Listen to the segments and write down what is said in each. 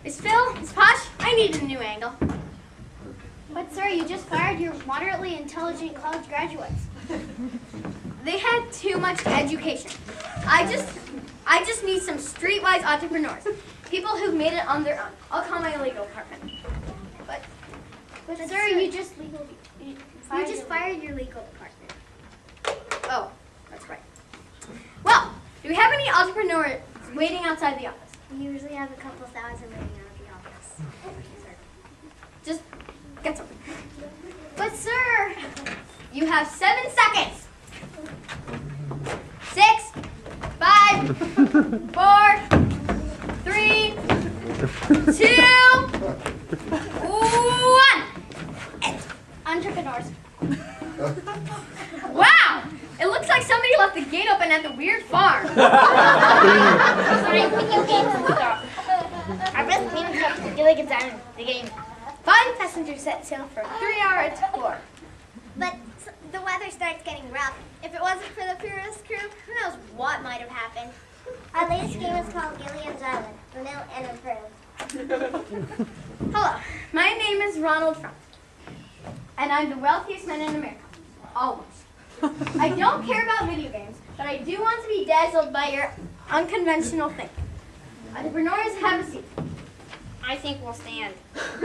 Miss Phil, Miss Posh, I need a new angle. But sir, you just fired your moderately intelligent college graduates. They had too much education. I just need some streetwise entrepreneurs. People who've made it on their own. I'll call my legal department. But sir, you just fired your legal department. Oh, that's right. Well, do we have any entrepreneurs waiting outside the office? We usually have a couple thousand waiting out of the office. Just get some. But sir, you have 7 seconds. 6, 5, 4, 3, 2, 1. Entrepreneurs. Wow! It looks like somebody left the gate open at the weird farm. Sorry, video games and stuff. Our best game is up to really get down the game. 5 passengers set sail for a 3-hour tour. But the weather starts getting rough. If it wasn't for the Purist crew, who knows what might have happened. Our latest game is called Gillian's Island. Vanilla and improved. Hello, my name is Ronald Frump, and I'm the wealthiest man in America. Almost. I don't care about video games, but I do want to be dazzled by your unconventional thinking. Entrepreneurs, have a seat. I think we'll stand. Here's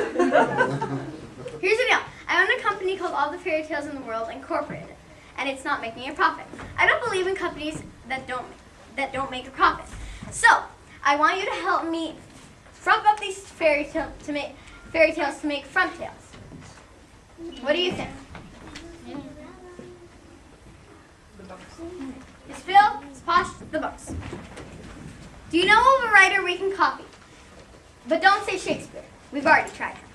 the deal. I own a company called All the Fairy Tales in the World Incorporated, and it's not making a profit. I don't believe in companies that don't make a profit. So, I want you to help me frump up these fairy tales to make Frump Tales. What do you think? Miss Phil, Miss Posh, the books. Do you know of a writer we can copy? But don't say Shakespeare. We've already tried him.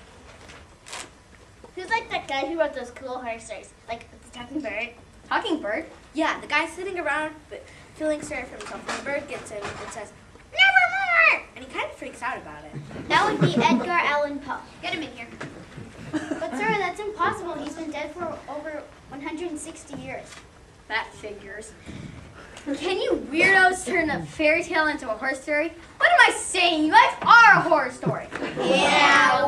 Who's like that guy who wrote those cool horror stories? Like the talking bird? Talking bird? Yeah, the guy sitting around but feeling sorry for himself. And the bird gets him and says, "Nevermore!" And he kind of freaks out about it. That would be Edgar Allan Poe. Get him in here. But sir, that's impossible. He's been dead for over 160 years. That figures. Can you weirdos turn a fairy tale into a horror story? What am I saying? You guys are a horror story. Yeah,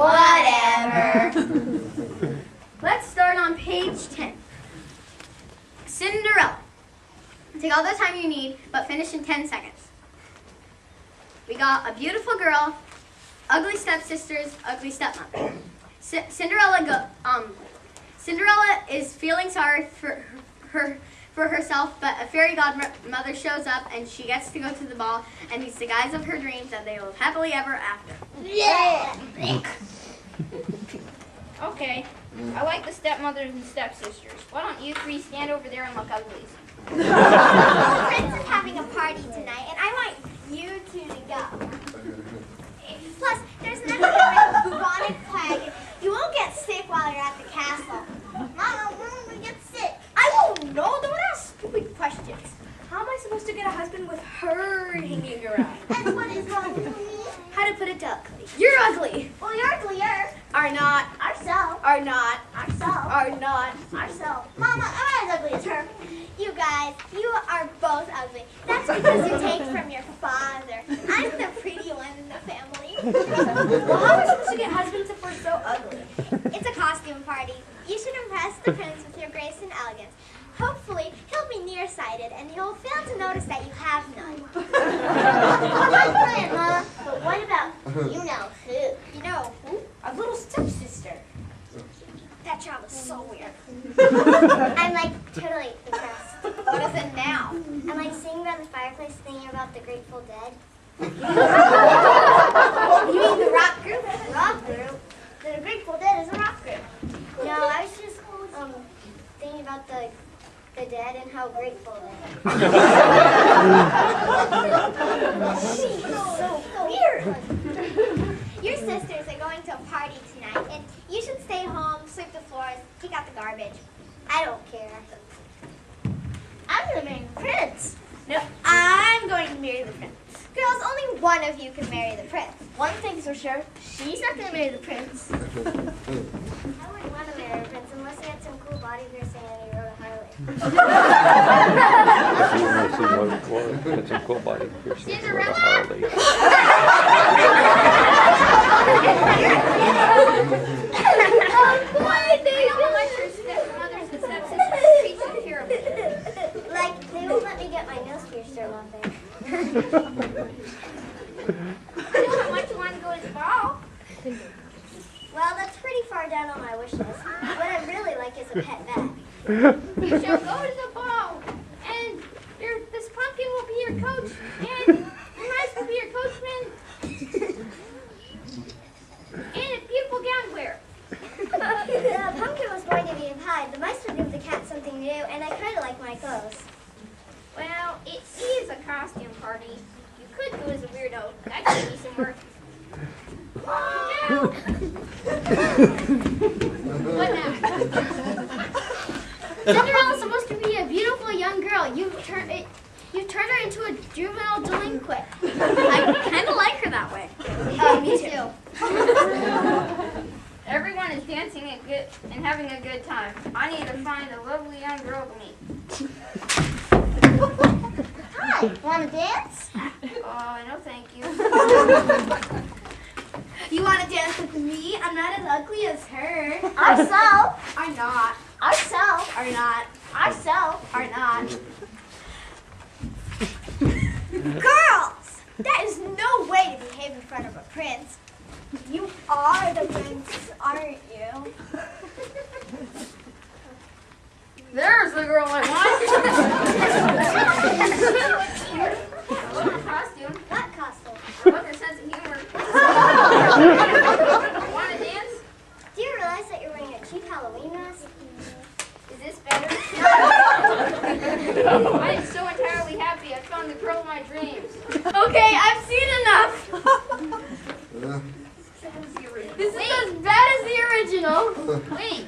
whatever. Let's start on page 10. Cinderella. Take all the time you need, but finish in 10 seconds. We got a beautiful girl, ugly stepsisters, ugly stepmother. Cinderella is feeling sorry for herself, but a fairy godmother shows up and she gets to go to the ball and meets the guys of her dreams and they live happily ever after. Yeah. Okay. I like the stepmothers and stepsisters. Why don't you three stand over there and look uglies? The prince is having a party tonight, and I want you two to go. Plus, there's nothing like a bubonic plague. You won't get sick while you're at the castle. Mama, when will we get sick? I won't know. Don't ask stupid questions. How am I supposed to get a husband with her hanging around? And what is wrong with me? How to put it delicately? You're ugly. Well, you're uglier. Are not. Ourselves. Are not. Ourselves. Are not. Ourselves. Mama, I'm not as ugly as her. You guys, you are both ugly. That's because you take from your father. I'm the pretty one in the family. Well, how are we supposed to get husbands if we're so ugly? It's a costume party. You should impress the prince with your grace and elegance. Hopefully, he'll be nearsighted and you'll fail to notice that you have none. Well, that's brilliant, Mama. But what about you know who? You know who? A little stepsister. That job is so weird. I'm like totally impressed. What is it now? I'm like sitting around the fireplace thinking about the Grateful Dead. You mean the rock group? Rock group? The Grateful Dead is a rock group. No, I was just thinking about the dead and how grateful they are. She's so weird. Your sisters are going to a party tonight, and you should stay home, sweep the floors, take out the garbage. I don't care. I'm going to marry the prince. No, I'm going to marry the prince. Girls, only one of you can marry the prince. One thing's for sure, she's not going to marry the prince. I wouldn't want to marry a prince unless he had some cool body piercing and he rode a Harley. It's a cool body piercing. Cinderella! I know how much you want to go to the ball. Well, that's pretty far down on my wish list. What I'd really like is a pet bat. You shall go to the ball, and this pumpkin will be your coach, and the mice will be your coachman, and a beautiful gown wearer. The pumpkin was going to be in pie. The mice would give the cat something new, and I kind of like my clothes. Well, it is a costume party. You could go as a weirdo. That could give you some work. What now? Cinderella's supposed to be a beautiful young girl. You turned her into a juvenile delinquent. I kind of like her that way. Me too. Everyone is dancing and having a good time. I need to find a lovely young girl to meet. Hi, want to dance? Oh, no thank you. You want to dance with me? I'm not as ugly as her. Ourselves Are not. Ourselves Are not. Ourselves Are not. Girls! That is no way to behave in front of a prince. You are the prince, aren't you? There's the girl I want. Costume. What costume? I love her sense of humor. Want to dance? Do you realize that you're wearing a cheap Halloween mask? Is this better? I am so entirely happy. I found the girl of my dreams. Okay, I've seen enough. This is as bad as the original. Wait,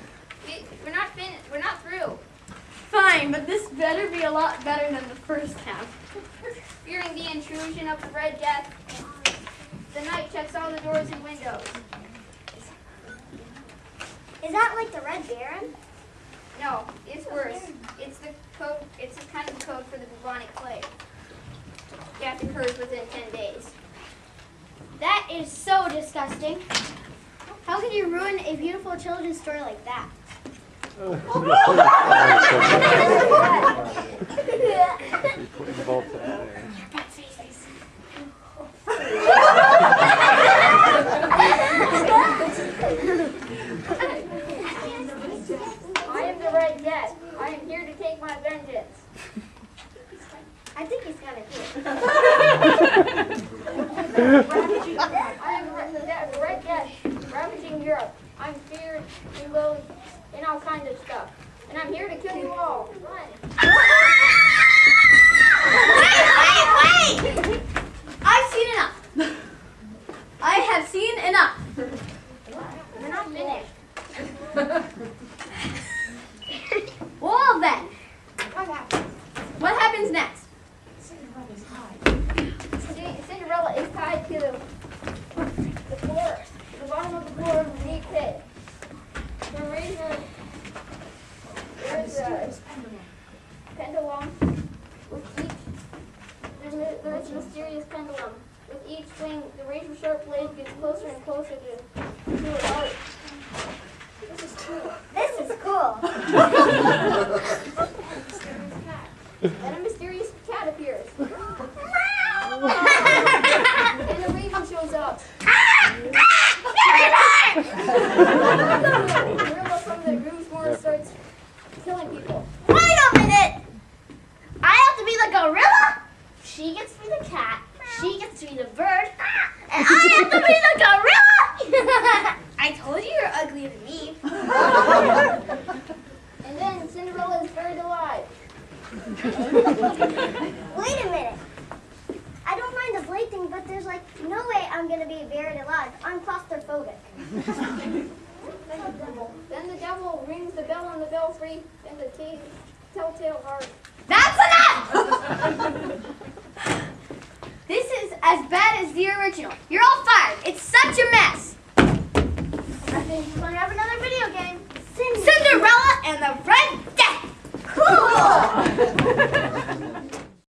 we're not finished. We're not through. Fine, but this better be a lot better than the first half. Fearing the intrusion of the Red Death, the knight checks all the doors and windows. Is that like the Red Baron? No, it's worse. It's the code. It's a kind of code for the bubonic plague. Death occurs within 10 days. That is so disgusting. How could you ruin a beautiful children's story like that? I am the Red Death. I am here to take my vengeance. I think he's gonna do I am the Red Death, ravaging Europe. I'm feared and loathed and all kinds of stuff. And I'm here to kill you all. Run. Wait! I've seen enough. I have seen enough. We're not finished. Well then, what happens next? Cinderella is tied to the floor, the bottom of the floor of the deep pit. The reason there's a pendulum with each. There's a mysterious pendulum. With each swing, the razor sharp blade gets closer and closer to her heart. This is cool. This is cool. Then a mysterious cat appears. And a raven shows up. The gorilla from the Groove Forest starts killing people. Wait a minute! I have to be the gorilla? She gets to be the cat. She gets to be the bird. And I have to be the gorilla! I told you you're uglier than me. And then Cinderella is buried alive. Wait a minute. I don't mind the blade thing, but there's like no way I'm gonna be buried alive. I'm claustrophobic. Then the devil rings the bell on the belfry, and the telltale heart. That's enough! This is as bad as the original. You're all fired. It's such a mess. I think we're gonna have another video game. Cinderella and the Red Death. Cool!